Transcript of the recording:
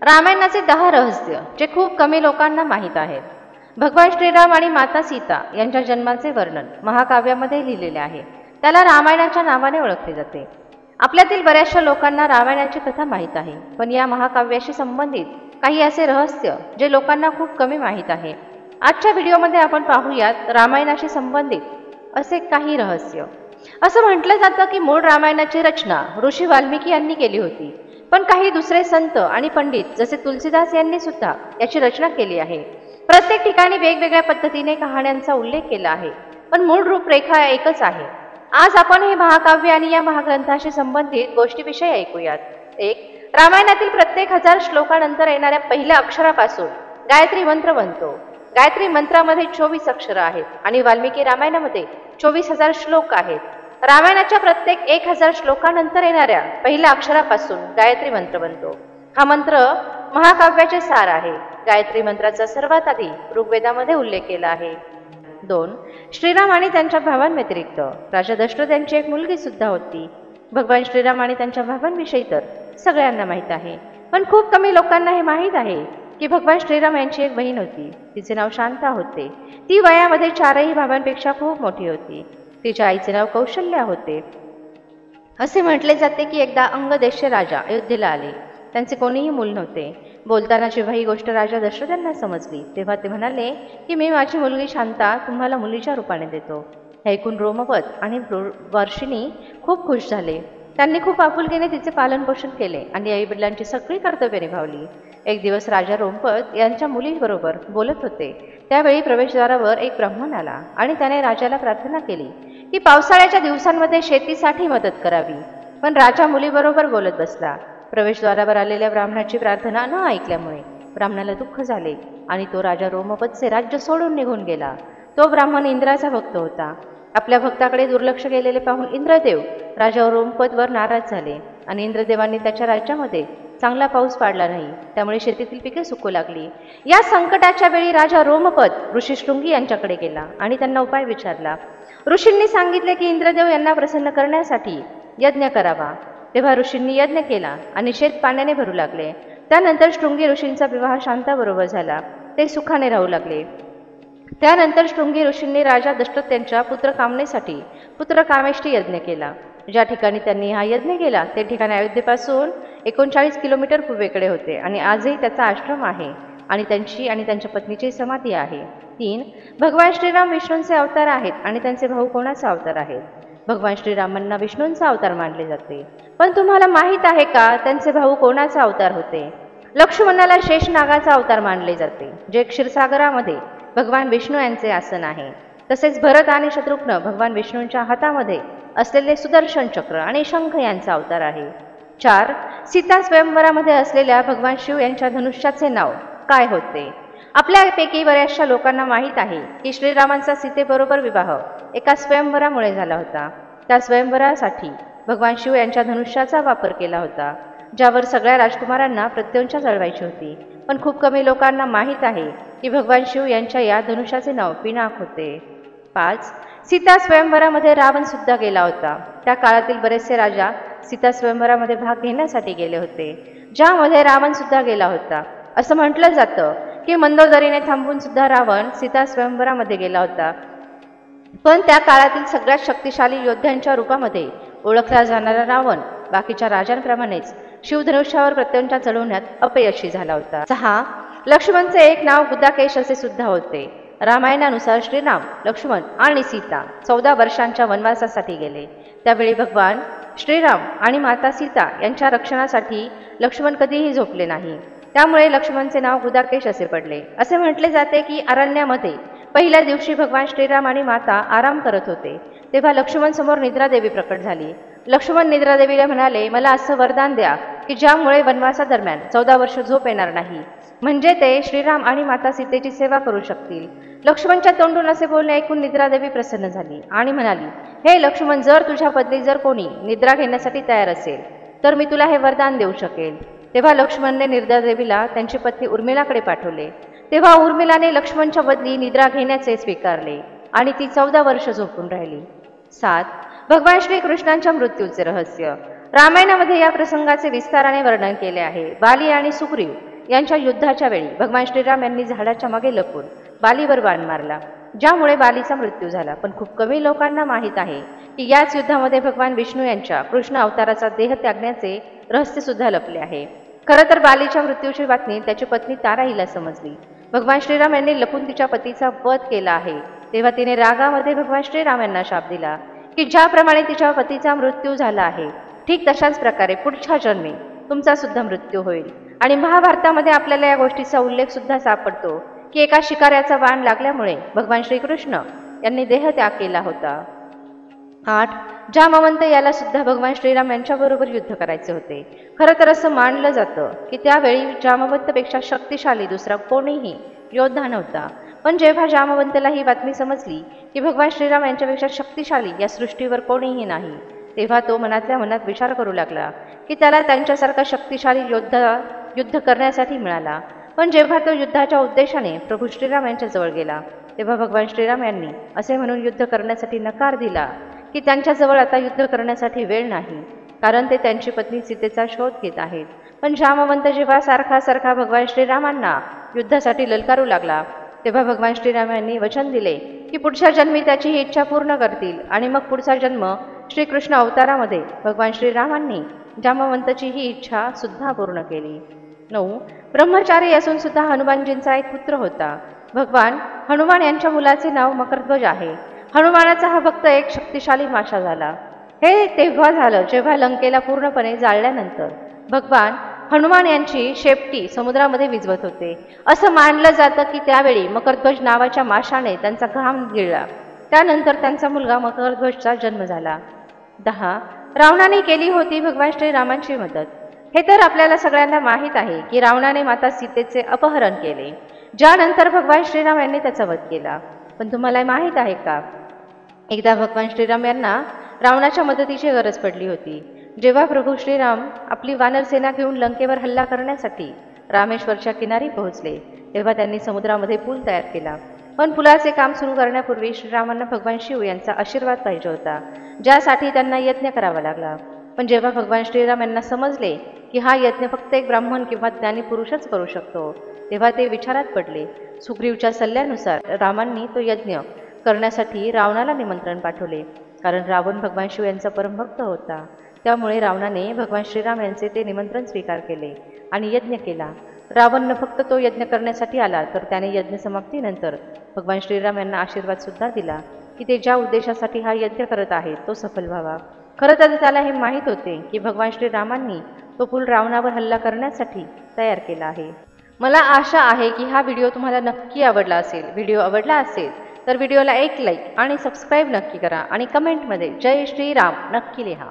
रामायणाचे 10 रहस्य जे खूप कमी लोकांना माहीत आहेत. भगवान श्रीराम आणि माता सीता यांच्या जन्माचे वर्णन महाकाव्यामध्ये लिहिलेले आहे. त्याला रामायणाच्या नावाने ओळखले जाते. आपल्यातील बऱ्याचशा लोकांना रामायणाची कथा माहीत आहे, पण या महाकाव्याशी संबंधित काही असे रहस्य जे लोकांना खूप कमी माहीत आहे. आजच्या व्हिडिओमध्ये आपण पाहूयात रामायणाशी संबंधित असे काही रहस्य. असं म्हटलं जातं की मूळ रामायणाची रचना ऋषी वाल्मिकी यांनी केली होती, पण काही दुसरे संत आणि पंडित जसे तुलसीदास यांनी सुद्धा याची रचना केली आहे. प्रत्येक ठिकाणी वेगवेगळ्या पद्धतीने कहाण्यांचा उल्लेख केला आहे, पण मूळ रूपरेखा एकच आहे. आज आपण हे महाकाव्य आणि या महाग्रंथाशी संबंधित गोष्टीविषयी ऐकूयात. 1. रामायणातील प्रत्येक 1000 श्लोकानंतर येणाऱ्या पहिल्या अक्षरापासून गायत्री मंत्र बनतो. गायत्री मंत्रामध्ये 24 अक्षरं आहेत आणि वाल्मिकी रामायणामध्ये 24,000 श्लोक आहेत. रामायणाच्या प्रत्येक 1000 श्लोकानंतर येणाऱ्या पहिल्या अक्षरापासून गायत्री मंत्र बनतो. हा मंत्र महाकाव्याचे सार आहे. गायत्री मंत्राचा सर्वात आधी ऋग्वेदामध्ये उल्लेख केला आहे. 2. श्रीराम आणि त्यांच्या भावांव्यतिरिक्त राजा दशरथ यांची एक मुलगी सुद्धा होती. भगवान श्रीराम आणि त्यांच्या भावांविषयी तर सगळ्यांना माहीत आहे, पण खूप कमी लोकांना हे माहीत आहे की भगवान श्रीराम यांची एक बहीण होती. तिचे नाव शांता होते. ती वयामध्ये 4ही भावांपेक्षा खूप मोठी होती. तिच्या आईचे नाव कौशल्या होते. असे म्हटले जाते की एकदा अंगदेशचे राजा अयोध्येला आले. त्यांचे कोणीही मूल नव्हते. बोलताना जेव्हा ही गोष्ट राजा दशरथ यांना समजली तेव्हा ते म्हणाले की मी माझी मुलगी शांता तुम्हाला मुलीच्या रूपाने देतो. हे ऐकून रोमपत आणि वर्षिणी खूप खुश झाले. त्यांनी खूप आपुलकीने तिचे पालनपोषण केले आणि आईवडिलांची सगळी कर्तव्ये निभावली. एक दिवस राजा रोमपत यांच्या मुलीबरोबर बोलत होते. त्यावेळी प्रवेशद्वारावर एक ब्राह्मण आला आणि त्याने राजाला प्रार्थना केली की पावसाळ्याच्या दिवसांमध्ये शेतीसाठी मदत करावी. पण राजा मुलीबरोबर बोलत बसला. प्रवेशद्वारावर आलेल्या ब्राह्मणाची प्रार्थना न ऐकल्यामुळे ब्राह्मणाला दुःख झाले आणि तो राजा रोमपतचे राज्य सोडून निघून गेला. तो ब्राह्मण इंद्राचा भक्त होता. आपल्या भक्ताकडे दुर्लक्ष केलेले पाहून इंद्रदेव राजा रोमपतवर नाराज झाले आणि इंद्रदेवांनी त्याच्या राज्यामध्ये चांगला पाऊस पाडला नाही. त्यामुळे शेतीतील पिके सुकू लागली. या संकटाच्या वेळी राजा रोमपत ऋषी शृंगी यांच्याकडे गेला आणि त्यांना उपाय विचारला. ऋषींनी सांगितले की इंद्रदेव यांना प्रसन्न करण्यासाठी यज्ञ करावा. तेव्हा ऋषींनी यज्ञ केला आणि शेत पाण्याने भरू लागले. त्यानंतर शृंगी ऋषींचा विवाह शांताबरोबर झाला. ते सुखाने राहू लागले. त्यानंतर शृंगी ऋषींनी राजा दशरथ यांच्या पुत्रकामनेसाठी पुत्रकामेष्टी यज्ञ केला. ज्या ठिकाणी त्यांनी हा यज्ञ केला ते ठिकाण अयोध्येपासून 39 किलोमीटर पूर्वेकडे होते आणि आजही त्याचा आश्रम आहे आणि त्यांची आणि त्यांच्या पत्नीची समाधी आहे. 3. भगवान श्रीराम विष्णूंचे अवतार आहेत आणि त्यांचे भाऊ कोणाचा अवतार आहेत? भगवान श्रीरामांना विष्णूंचा अवतार मानले जाते, पण तुम्हाला माहीत आहे का त्यांचे भाऊ कोणाचा अवतार होते? लक्ष्मणाला शेषनागाचा अवतार मानले जाते, जे क्षीरसागरामध्ये भगवान विष्णू यांचे आसन आहे. तसेच भरत आणि शत्रुघ्न भगवान विष्णूंच्या हातामध्ये असलेले सुदर्शन चक्र आणि शंख यांचा अवतार आहे. 4. सीता स्वयंवरामध्ये असलेल्या भगवान शिव यांच्या धनुष्याचे नाव काय होते? आपल्यापैकी बऱ्याचशा लोकांना माहीत आहे की श्रीरामांचा सीतेबरोबर विवाह एका स्वयंवरामुळे झाला होता. त्या स्वयंवरासाठी भगवान शिव यांच्या धनुष्याचा वापर केला होता, ज्यावर सगळ्या राजकुमारांना प्रत्यंचा चढवायची होती. पण खूप कमी लोकांना माहीत आहे की भगवान शिव यांच्या या धनुष्याचे नाव पिनाक होते. 5. सीता स्वयंवरामध्ये रावण सुद्धा गेला होता. त्या काळातील बरेचसे राजा सीता स्वयंवरामध्ये भाग घेण्यासाठी गेले होते, ज्यामध्ये रावण सुद्धा गेला होता. असं म्हटलं जातं की मंदोदरीने थांबून सुद्धा रावण सीता स्वयंवरामध्ये गेला होता. पण त्या काळातील सगळ्यात शक्तिशाली योद्ध्यांच्या रूपामध्ये ओळखला जाणारा रावण बाकीच्या राजांप्रमाणेच शिवधनुष्यावर प्रत्यंचा चढवण्यात अपयशी झाला होता. 6. लक्ष्मणचे एक नाव गुदाकेश असे सुद्धा होते. रामायणानुसार श्रीराम, लक्ष्मण आणि सीता 14 वर्षांच्या वनवासासाठी गेले. त्यावेळी भगवान श्रीराम आणि माता सीता यांच्या रक्षणासाठी लक्ष्मण कधीही झोपले नाही. त्यामुळे लक्ष्मणचे नाव गुदाकेश असे पडले. असे म्हटले जाते की अरण्यामध्ये पहिल्या दिवशी भगवान श्रीराम आणि माता आराम करत होते, तेव्हा लक्ष्मण समोर निद्रादेवी प्रकट झाली. लक्ष्मण निद्रादेवीला म्हणाले, मला असं वरदान द्या की ज्यामुळे वनवासादरम्यान 14 वर्ष झोप येणार नाही, म्हणजे ते श्रीराम आणि माता सीतेची सेवा करू शकतील. लक्ष्मणच्या तोंडून असे बोलणे ऐकून निद्रादेवी प्रसन्न झाली आणि म्हणाली, हे लक्ष्मण, जर तुझ्या बदली जर कोणी निद्रा घेण्यासाठी तयार असेल तर मी तुला हे वरदान देऊ शकेल. तेव्हा लक्ष्मणने निद्रादेवीला त्यांची पत्नी उर्मिलाकडे पाठवले. तेव्हा उर्मिलाने लक्ष्मणच्या बदली निद्रा घेण्याचे स्वीकारले आणि ती 14 वर्ष झोपून राहिली. 7. भगवान श्रीकृष्णांच्या मृत्यूचे रहस्य. रामायणामध्ये या प्रसंगाचे विस्ताराने वर्णन केले आहे. बाली आणि सुग्रीव यांच्या युद्धाच्या वेळी भगवान श्रीराम यांनी झाडाच्या मागे लपून बालीवर बाण मारला, ज्यामुळे बालीचा मृत्यू झाला. पण खूप कमी लोकांना माहीत आहे की याच युद्धामध्ये भगवान विष्णू यांच्या कृष्ण अवताराचा देह त्यागण्याचे रहस्य सुद्धा लपले आहे. खरं तर बालीच्या मृत्यूची बातमी त्याची पत्नी तारा हिला समजली. भगवान श्रीराम यांनी लपून तिच्या पतीचा वध केला आहे. तेव्हा तिने रागामध्ये भगवान श्रीराम यांना शाप दिला की ज्याप्रमाणे तिच्या पतीचा मृत्यू झाला आहे, ठीक तशाच प्रकारे पुढच्या जन्मी तुमचा सुद्धा मृत्यू होईल. आणि महाभारतामध्ये आपल्याला या गोष्टीचा उल्लेख सुद्धा सापडतो की एका शिकाऱ्याचा बाण लागल्यामुळे भगवान श्रीकृष्ण यांनी देहत्याग केला होता. 8. जामवंत याला सुद्धा भगवान श्रीराम यांच्याबरोबर युद्ध करायचे होते. खरं तर असं मानलं जातं की त्यावेळी जामवंतपेक्षा शक्तिशाली दुसरा कोणीही योद्धा नव्हता. पण जेव्हा जामवंतला ही बातमी समजली की भगवान श्रीराम यांच्यापेक्षा शक्तिशाली या सृष्टीवर कोणीही नाही, तेव्हा तो मनातल्या मनात विचार करू लागला की त्याला त्यांच्यासारखा शक्तिशाली योद्धा युद्ध करण्यासाठी मिळाला. पण जेव्हा तो युद्धाच्या उद्देशाने प्रभू श्रीराम यांच्याजवळ गेला, तेव्हा भगवान श्रीराम यांनी असे म्हणून युद्ध करण्यासाठी नकार दिला की त्यांच्याजवळ आता युद्ध करण्यासाठी वेळ नाही, कारण ते त्यांची पत्नी सीतेचा शोध घेत आहेत. पण जामवंत जेव्हा सारखा भगवान श्रीरामांना युद्धासाठी ललकारू लागला, तेव्हा भगवान श्रीराम यांनी वचन दिले की पुढच्या जन्मी त्याची ही इच्छा पूर्ण करतील. आणि मग पुढचा जन्म श्रीकृष्ण अवतारामध्ये भगवान श्रीरामांनी जामवंतची ही इच्छा सुद्धा पूर्ण केली. 9. ब्रह्मचारी असून सुद्धा हनुमानजींचा एक पुत्र होता. भगवान हनुमान यांच्या मुलाचे नाव मकरध्वज आहे. हनुमानाचा हा भक्त एक शक्तिशाली माशा झाला. हे तेव्हा झालं जेव्हा लंकेला पूर्णपणे जाळल्यानंतर भगवान हनुमान यांची शेपटी समुद्रामध्ये विझवत होते. असं मानलं जातं की त्यावेळी मकरध्वज नावाच्या माशाने त्यांचा घाम गिळला. त्यानंतर त्यांचा मुलगा मकरध्वजचा जन्म झाला. 10. रावणाने केली होती भगवान श्रीरामांची मदत. हे तर आपल्याला सगळ्यांना माहीत आहे की रावणाने माता सीतेचे अपहरण केले, ज्यानंतर भगवान श्रीराम यांनी त्याचा वध केला. पण तुम्हाला माहीत आहे का, एकदा भगवान श्रीराम यांना रावणाच्या मदतीची गरज पडली होती. जेव्हा प्रभू श्रीराम आपली वानरसेना घेऊन लंकेवर हल्ला करण्यासाठी रामेश्वरच्या किनारी पोहोचले, तेव्हा त्यांनी समुद्रामध्ये पूल तयार केला. पण पुलाचे काम सुरू करण्यापूर्वी श्रीरामांना भगवान शिव यांचा आशीर्वाद पाहिजे होता, ज्यासाठी त्यांना यज्ञ करावा लागला. पण जेव्हा भगवान श्रीराम यांना समजले की हा यज्ञ फक्त एक ब्राह्मण किंवा ज्ञानी पुरुषच करू शकतो, तेव्हा ते विचारात पडले. सुग्रीवच्या सल्ल्यानुसार रामांनी तो यज्ञ करण्यासाठी रावणाला निमंत्रण पाठवले, कारण रावण भगवान शिव यांचा परमभक्त होता. त्यामुळे रावणाने भगवान श्रीराम यांचे ते निमंत्रण स्वीकार केले आणि यज्ञ केला. रावण न फक्त तो यज्ञ करण्यासाठी आला, तर त्याने यज्ञ समाप्तीनंतर भगवान श्रीराम यांना आशीर्वाद सुद्धा दिला की ते ज्या उद्देशासाठी हा यज्ञ करत आहेत तो सफल व्हावा. खरं तर त्याला हे माहीत होते की भगवान श्रीरामांनी तो पूल रावणावर हल्ला करण्यासाठी तयार केला आहे. मला आशा आहे की हा व्हिडिओ तुम्हाला नक्की आवडला असेल. व्हिडिओ आवडला असेल तर व्हिडिओला एक लाईक आणि सबस्क्राईब नक्की करा आणि कमेंटमध्ये जय श्रीराम नक्की लिहा.